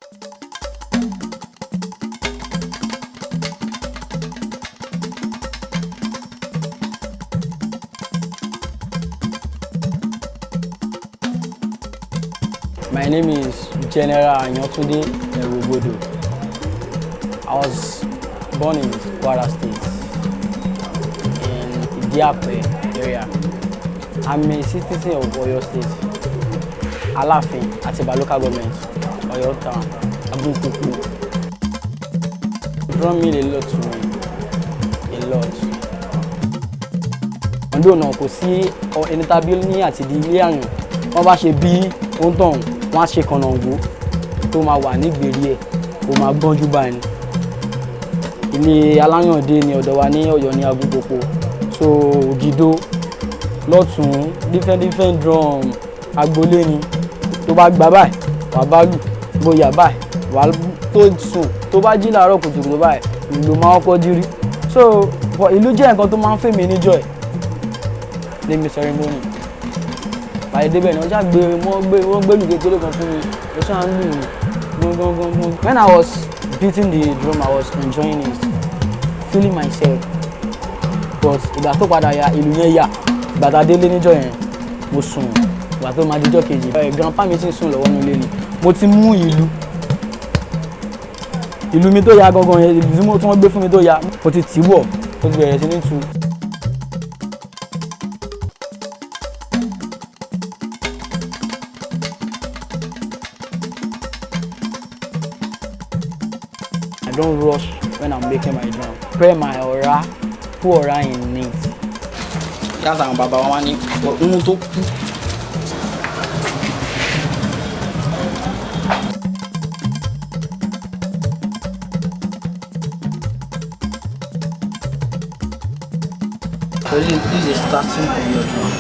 My name is General Ayantunde Eruobodo. I was born in Kwara State, in Idiape area. I'm a citizen of Oyo State, Alafin, Atiba local government, Oyo town, Abukuku. It brought me a lot to me, a lot. Although no, kò sí ẹni tàbí ní àti di ilé àyàn, wọ́n bá ṣe bí ohun tọ̀hún, wọ́n á ṣe kànáńgó tó máa wà nígbèrí ẹ̀, ó máa gbọ́njú báyìí. Ilé aláyàndé ni ọ̀dọ̀ wa ní Ọ̀yọ́ ní Abukuku. So ògìdó lọ́tún different drum agboolé ni tó bá gbà báyìí wà bá lù bóyá báyìí wà tó sùn tó bá jí láàárọ̀ kùtùkùtù báyìí ìlú máa kọ́kọ́ jírí. So ìlú jẹ́ nǹkan tó máa ń fèmí níjọ́ ẹ̀ lèmi ceremony báyìí débẹ̀ ni wọ́n gbé lù kékeré kan fún mi ó ṣáà ń lù mí gbọ̀ngbọ̀ngbọ̀n. When I was beating the drum, I was enjoying it, feeling myself. But ìgbà tó padà ya ìlú yẹn yà ìgbà tá a délé níjọ́ yẹn mo sùn ìgbà tó máa dijọ́ kejì grandpa mi sì sùn lọ́wọ́ nílé ni mo ti mú ìlú mi tó ya gangan yẹn ìlú tí wọ́n gbé fún mi tó ya mo ti tì wọ̀ mo ti bẹ̀rẹ̀ sí ní tu. I don't rush when I'm making my drum. Prepare my aura, put aura in it. That's how Baba wa ni ohun tó kú. So this is starting of your drum.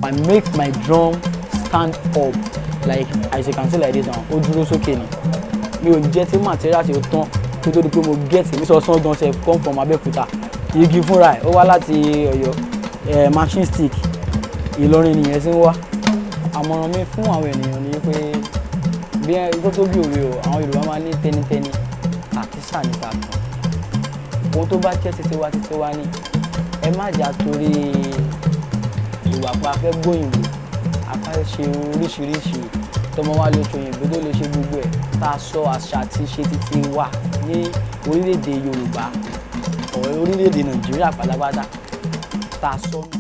I make my drum stand up, like as you can see like this now. Ó dúró sókè ni. Mi ò jẹ́ tí material tí ó tán kí tó di pé mo get mi sọ sán gan sef come from Abẹ́òkúta. Igi fúnra ẹ̀ ó wá láti Ọ̀yọ́. Machine stick Ìlọrin nìyẹn tí ń wá. Àmọ̀ràn mi fún àwọn ènìyàn ni pé bí ikú tó bí òwe o, àwọn Yorùbá máa ní tẹ́nitẹ́ni àkísà níta kan. Ohun tó bá jẹ́ títí wá ní ẹ má jà torí ìwà pa fẹ́ gbóyìnbó afẹ́ ṣe oríṣiríṣi tọmọ wa lè ṣòyìnbó tó lè ṣe gbogbo ẹ̀ tá a sọ àṣà tí ṣe títí wà ní orílẹ̀-èdè Yorùbá orílẹ̀-èdè Nàìjíríà pátápátá tá a sọ.